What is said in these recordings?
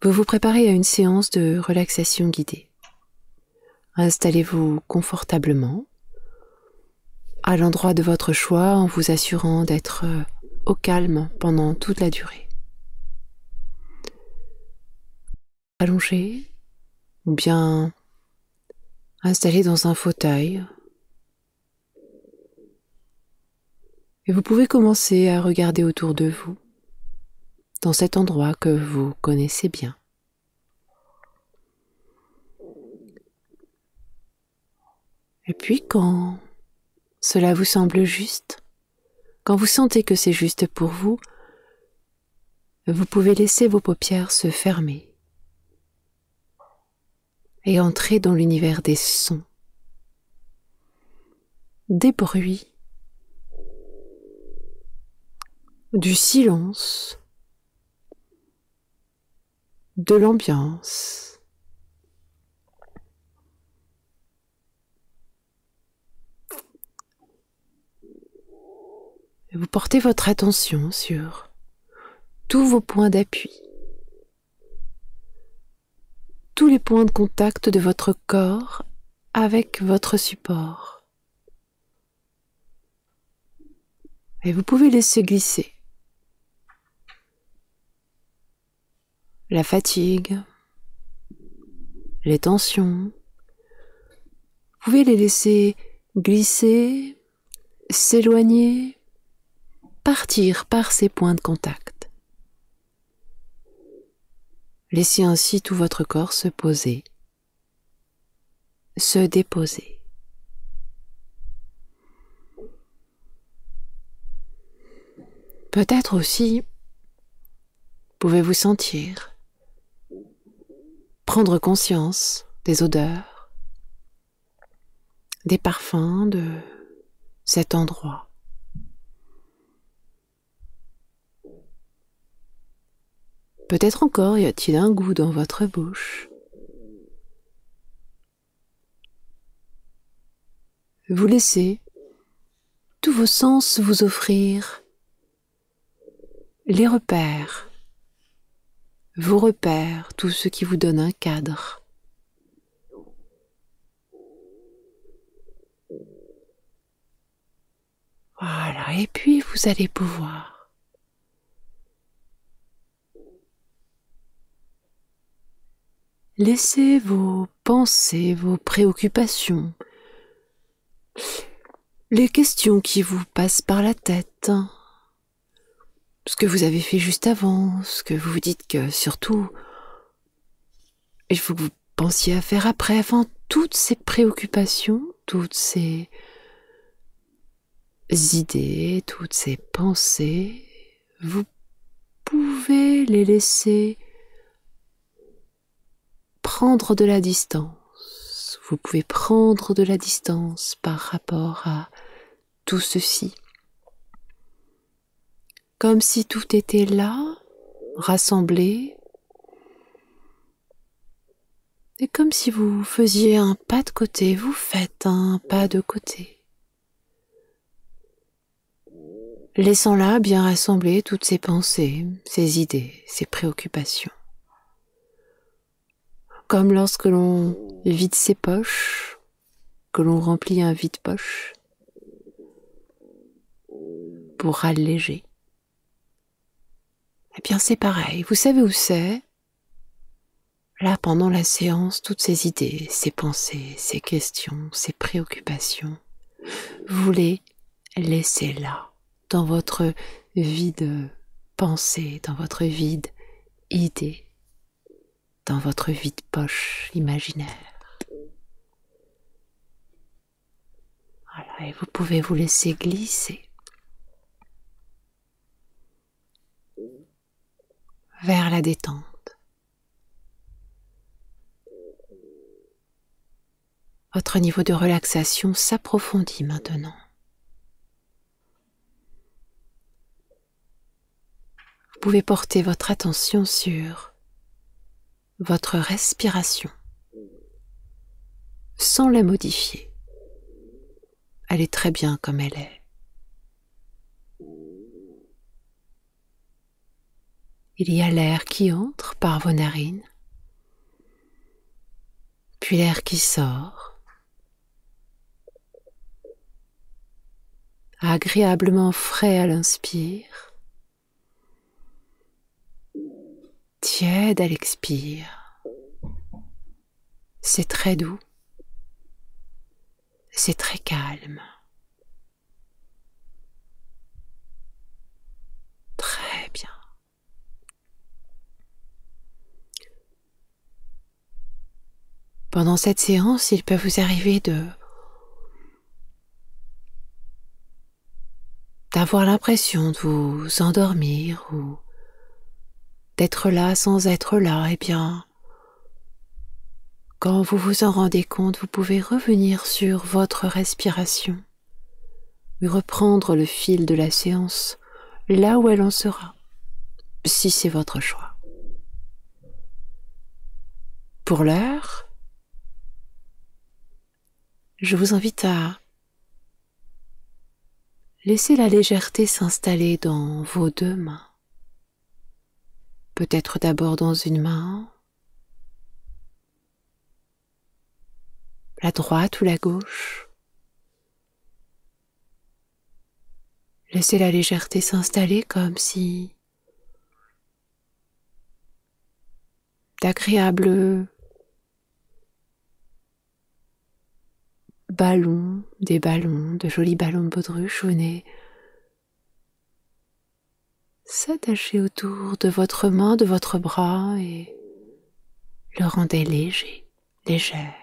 Vous vous préparez à une séance de relaxation guidée. Installez-vous confortablement à l'endroit de votre choix en vous assurant d'être au calme pendant toute la durée. Allongé ou bien installé dans un fauteuil. Et vous pouvez commencer à regarder autour de vous, dans cet endroit que vous connaissez bien. Et puis quand cela vous semble juste, quand vous sentez que c'est juste pour vous, vous pouvez laisser vos paupières se fermer et entrer dans l'univers des sons, des bruits, du silence, de l'ambiance. Et vous portez votre attention sur tous vos points d'appui, tous les points de contact de votre corps avec votre support. Et vous pouvez laisser glisser la fatigue, les tensions. Vous pouvez les laisser glisser, s'éloigner, partir par ces points de contact. Laissez ainsi tout votre corps se poser, se déposer. Peut-être aussi pouvez-vous sentir, prendre conscience des odeurs, des parfums de cet endroit. Peut-être encore y a-t-il un goût dans votre bouche. Vous laissez tous vos sens vous offrir les repères, vos repères, tout ce qui vous donne un cadre. Voilà, et puis vous allez pouvoir laisser vos pensées, vos préoccupations, les questions qui vous passent par la tête, ce que vous avez fait juste avant, ce que vous vous dites que surtout il faut que vous pensiez à faire après, enfin toutes ces préoccupations, toutes ces idées, toutes ces pensées, vous pouvez les laisser prendre de la distance. Vous pouvez prendre de la distance par rapport à tout ceci. Comme si tout était là, rassemblé, et comme si vous faisiez un pas de côté, vous faites un pas de côté. Laissant là bien rassembler toutes ces pensées, ces idées, ces préoccupations. Comme lorsque l'on vide ses poches, que l'on remplit un vide-poche pour alléger. Eh bien c'est pareil, vous savez où c'est? Là, pendant la séance, toutes ces idées, ces pensées, ces questions, ces préoccupations, vous les laissez là, dans votre vide pensée, dans votre vide idée, dans votre vide poche imaginaire. Voilà, et vous pouvez vous laisser glisser vers la détente. Votre niveau de relaxation s'approfondit maintenant. Vous pouvez porter votre attention sur votre respiration sans la modifier. Elle est très bien comme elle est. Il y a l'air qui entre par vos narines, puis l'air qui sort, agréablement frais à l'inspire, tiède à l'expire. C'est très doux, c'est très calme. Très bien. Pendant cette séance, il peut vous arriver d'avoir l'impression de vous endormir ou d'être là sans être là. Eh bien, quand vous vous en rendez compte, vous pouvez revenir sur votre respiration et reprendre le fil de la séance là où elle en sera, si c'est votre choix. Pour l'heure, je vous invite à laisser la légèreté s'installer dans vos deux mains. Peut-être d'abord dans une main, la droite ou la gauche. Laissez la légèreté s'installer comme si d'agréables ballons, de jolis ballons de baudruche venaient s'attacher autour de votre main, de votre bras et le rendaient léger, légère.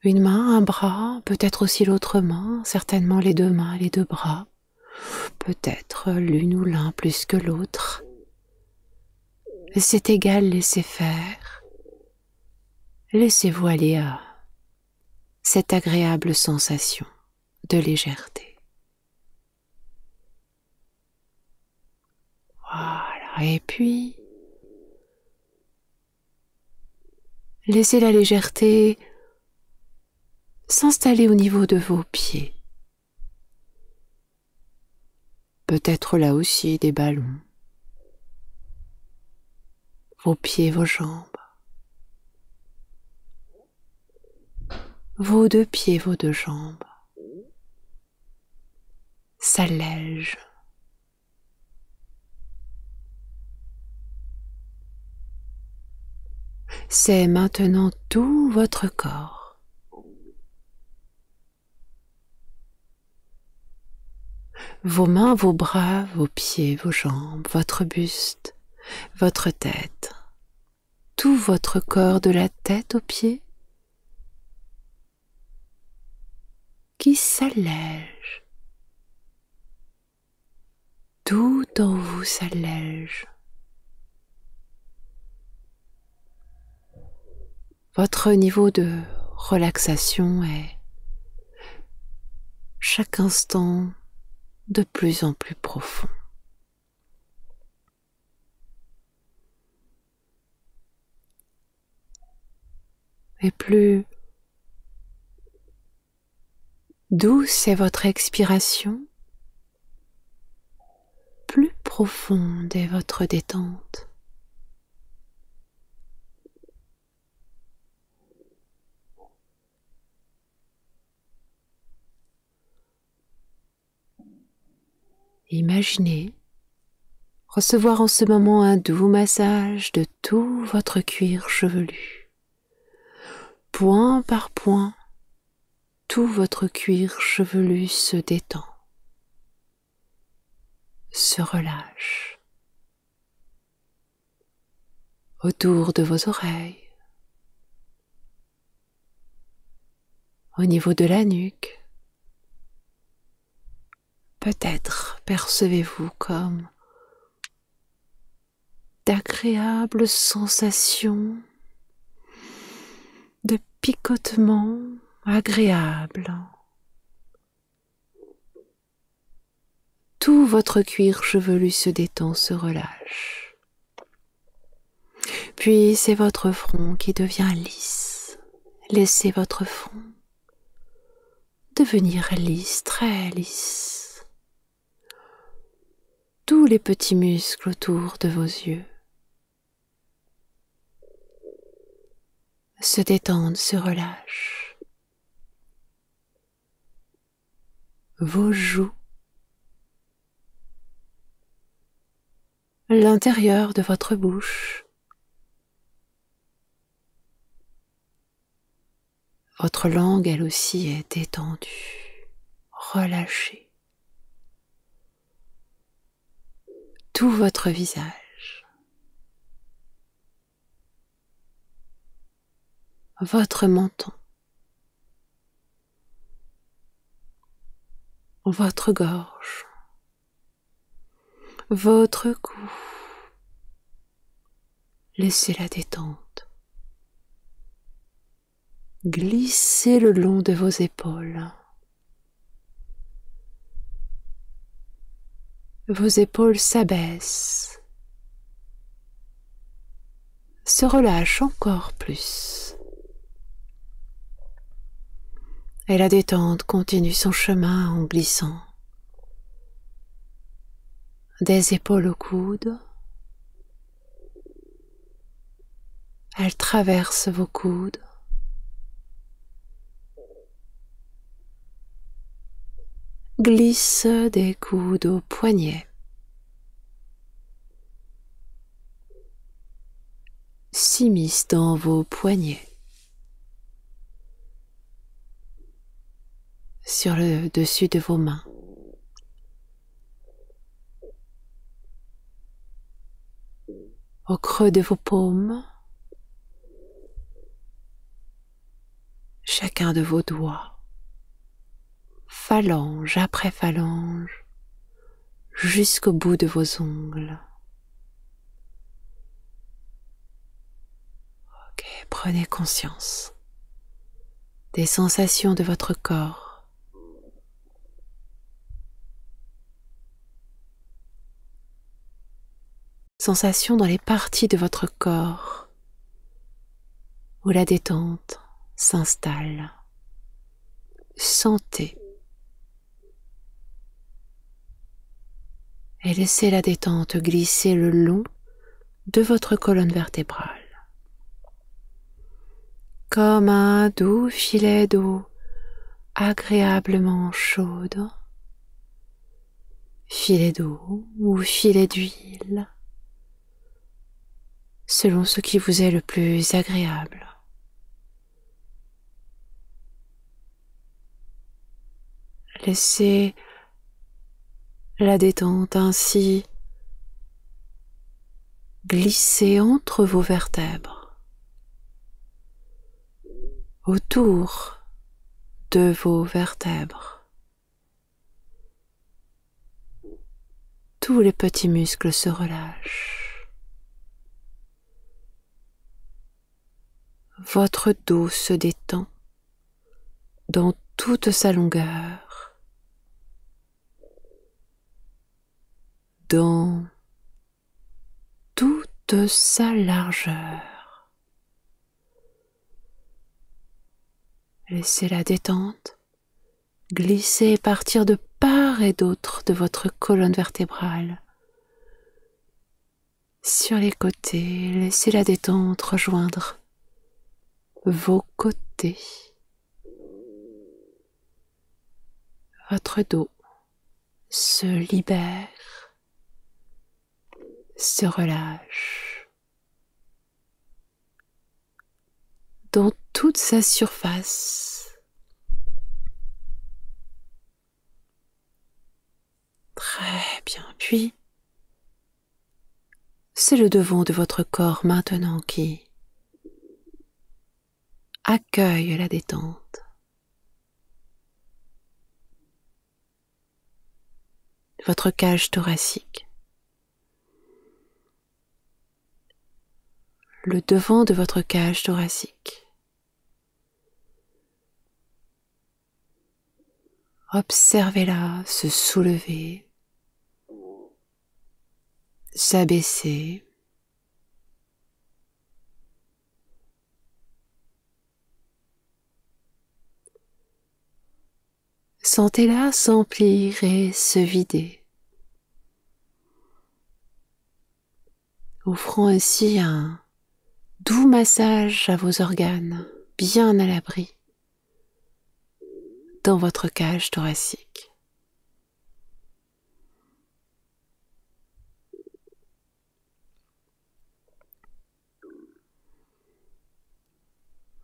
Une main, un bras, peut-être aussi l'autre main, certainement les deux mains, les deux bras, peut-être l'une ou l'un plus que l'autre. C'est égal, laissez faire, laissez-vous aller à cette agréable sensation de légèreté. Voilà, et puis laissez la légèreté s'installer au niveau de vos pieds. Peut-être là aussi des ballons. Vos pieds, vos jambes. Vos deux pieds, vos deux jambes s'allègent. C'est maintenant tout votre corps. Vos mains, vos bras, vos pieds, vos jambes, votre buste, votre tête. Tout votre corps de la tête aux pieds qui s'allège. Tout en vous s'allège. Votre niveau de relaxation est chaque instant de plus en plus profond. Et plus douce est votre expiration, plus profonde est votre détente. Imaginez recevoir en ce moment un doux massage de tout votre cuir chevelu. Point par point, tout votre cuir chevelu se détend, se relâche. Autour de vos oreilles, au niveau de la nuque, peut-être percevez-vous comme d'agréables sensations de picotement agréable. Tout votre cuir chevelu se détend, se relâche. Puis c'est votre front qui devient lisse. Laissez votre front devenir lisse, très lisse. tous les petits muscles autour de vos yeux se détendent, se relâchent. Vos joues, l'intérieur de votre bouche, votre langue elle aussi est détendue, relâchée. Tout votre visage, votre menton, votre gorge, votre cou. Laissez la détente. Glissez le long de vos épaules. Vos épaules s'abaissent, se relâchent encore plus. Et la détente continue son chemin en glissant des épaules aux coudes. Elle traverse vos coudes, glisse des coudes aux poignets, s'immisce dans vos poignets, sur le dessus de vos mains, au creux de vos paumes, chacun de vos doigts, phalange après phalange, jusqu'au bout de vos ongles. Ok, prenez conscience des sensations de votre corps. Sensations dans les parties de votre corps où la détente s'installe. Sentez et laissez la détente glisser le long de votre colonne vertébrale. Comme un doux filet d'eau agréablement chaude, filet d'eau ou filet d'huile, selon ce qui vous est le plus agréable. Laissez la détente ainsi glisser entre vos vertèbres, autour de vos vertèbres. Tous les petits muscles se relâchent. Votre dos se détend dans toute sa longueur, dans toute sa largeur. Laissez la détente glisser et partir de part et d'autre de votre colonne vertébrale. Sur les côtés, laissez la détente rejoindre vos côtés. Votre dos se libère, se relâche dans toute sa surface. Très bien. Puis, c'est le devant de votre corps maintenant qui accueille la détente. Votre cage thoracique. Le devant de votre cage thoracique. Observez-la se soulever, s'abaisser. Sentez-la s'emplir et se vider. offrant ainsi un doux massage à vos organes, bien à l'abri dans votre cage thoracique.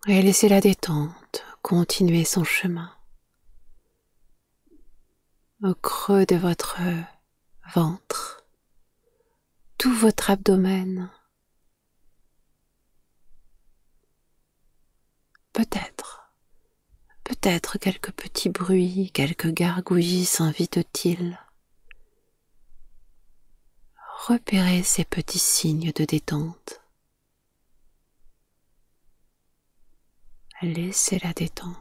Et laissez la détente continuer son chemin au creux de votre ventre, tout votre abdomen. Peut-être quelques petits bruits, quelques gargouillis s'invitent-ils. Repérez ces petits signes de détente. Laissez la détente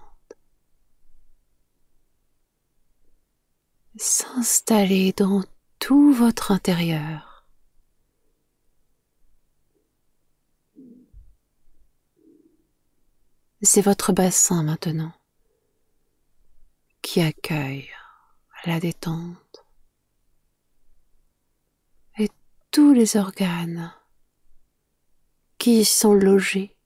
s'installer dans tout votre intérieur. C'est votre bassin maintenant qui accueille la détente et tous les organes qui y sont logés.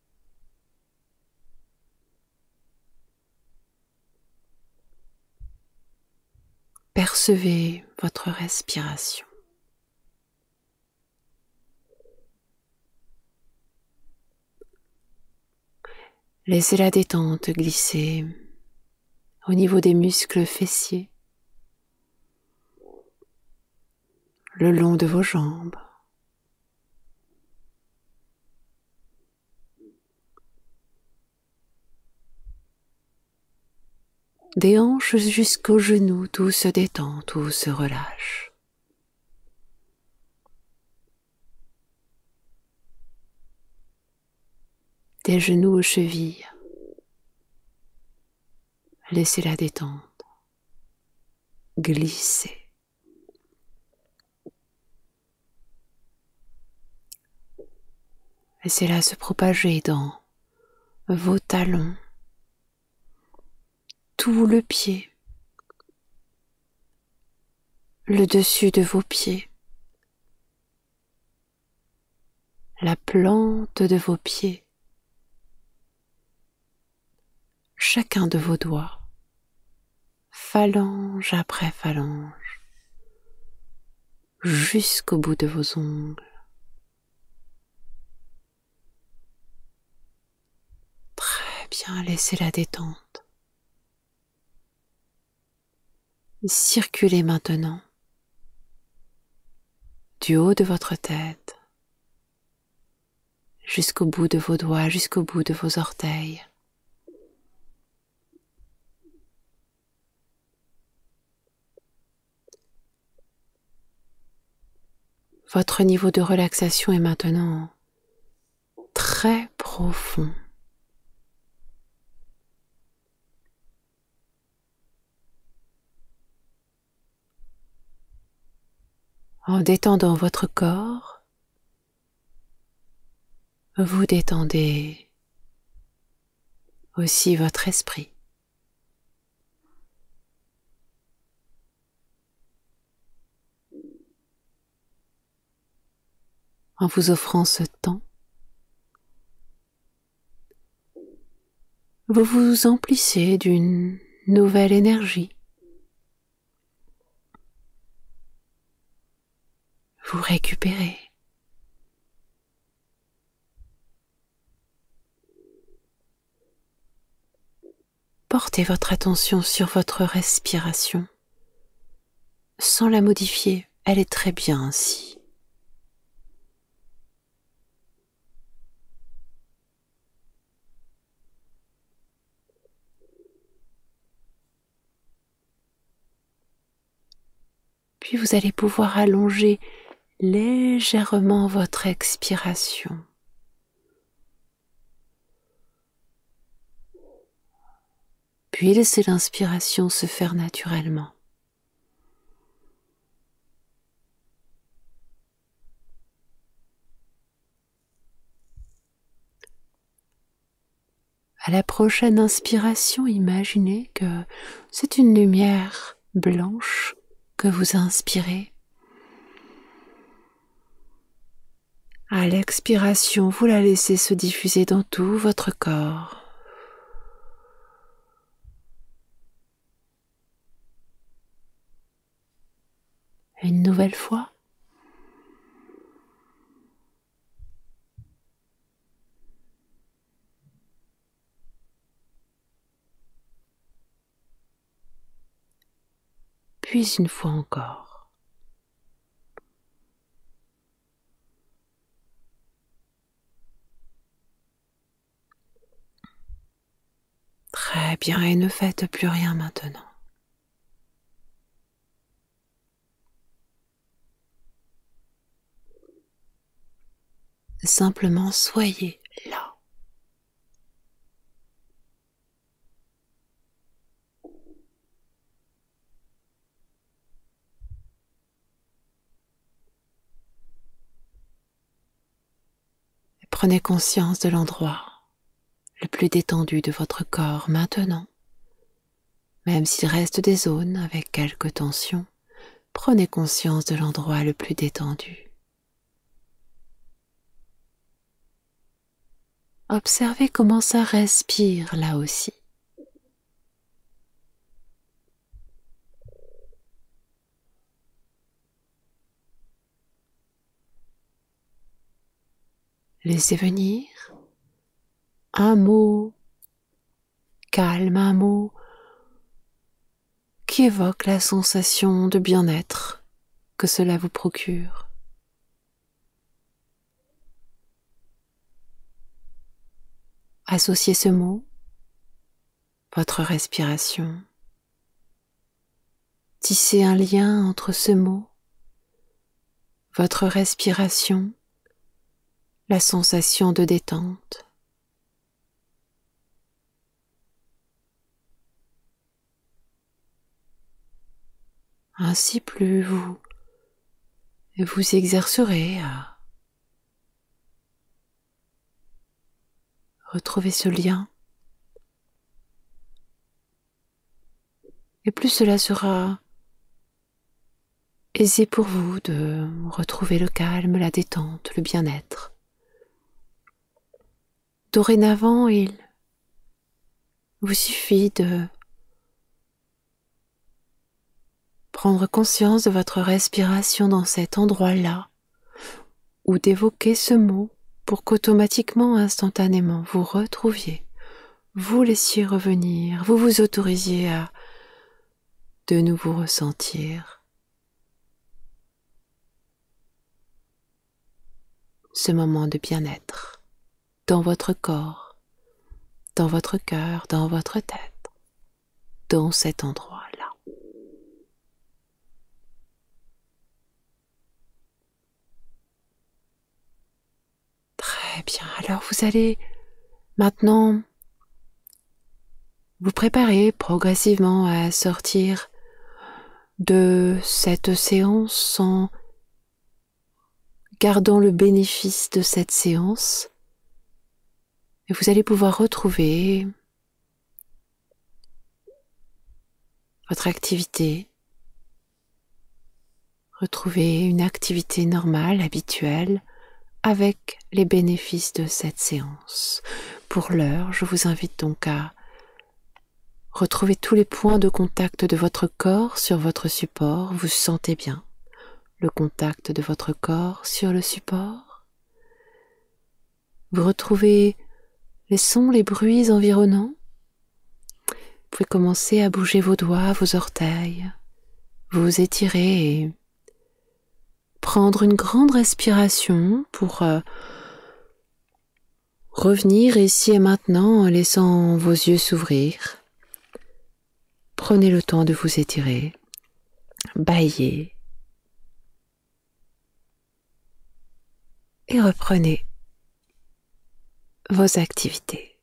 Percevez votre respiration. Laissez la détente glisser au niveau des muscles fessiers, le long de vos jambes, des hanches jusqu'aux genoux, tout se détend, tout se relâche. Des genoux aux chevilles, laissez la détente glisser. Laissez-la se propager dans vos talons, tout le pied, le dessus de vos pieds, la plante de vos pieds, chacun de vos doigts, phalange après phalange, jusqu'au bout de vos ongles. Très bien, laissez la détente. Circulez maintenant du haut de votre tête jusqu'au bout de vos doigts, jusqu'au bout de vos orteils. Votre niveau de relaxation est maintenant très profond. En détendant votre corps, vous détendez aussi votre esprit. En vous offrant ce temps, vous vous emplissez d'une nouvelle énergie. Vous récupérez. Portez votre attention sur votre respiration, sans la modifier, elle est très bien ainsi. Puis vous allez pouvoir allonger légèrement votre expiration. Puis laissez l'inspiration se faire naturellement. À la prochaine inspiration, imaginez que c'est une lumière blanche que vous inspirez. À l'expiration, vous la laissez se diffuser dans tout votre corps. Une nouvelle fois. Puis une fois encore. Très bien, et ne faites plus rien maintenant. Simplement soyez là. Et prenez conscience de l'endroit le plus détendu de votre corps maintenant. Même s'il reste des zones avec quelques tensions, prenez conscience de l'endroit le plus détendu. Observez comment ça respire là aussi. Laissez venir un mot calme, un mot qui évoque la sensation de bien-être que cela vous procure. Associez ce mot, votre respiration. Tissez un lien entre ce mot, votre respiration, la sensation de détente. Ainsi plus vous vous exercerez à retrouver ce lien. Et plus cela sera aisé pour vous de retrouver le calme, la détente, le bien-être. Dorénavant, il vous suffit de prendre conscience de votre respiration dans cet endroit-là, ou d'évoquer ce mot pour qu'automatiquement, instantanément, vous retrouviez, vous laissiez revenir, vous vous autorisiez à de nouveau ressentir ce moment de bien-être dans votre corps, dans votre cœur, dans votre tête, dans cet endroit-là. Très bien, alors vous allez maintenant vous préparer progressivement à sortir de cette séance en gardant le bénéfice de cette séance. Et vous allez pouvoir retrouver votre activité, retrouver une activité normale, habituelle, avec les bénéfices de cette séance. Pour l'heure, je vous invite donc à retrouver tous les points de contact de votre corps sur votre support. Vous sentez bien le contact de votre corps sur le support. Vous retrouvez les sons, les bruits environnants. Vous pouvez commencer à bouger vos doigts, vos orteils, vous étirer et prendre une grande respiration pour revenir ici et maintenant en laissant vos yeux s'ouvrir. Prenez le temps de vous étirer, bâillez et reprenez vos activités.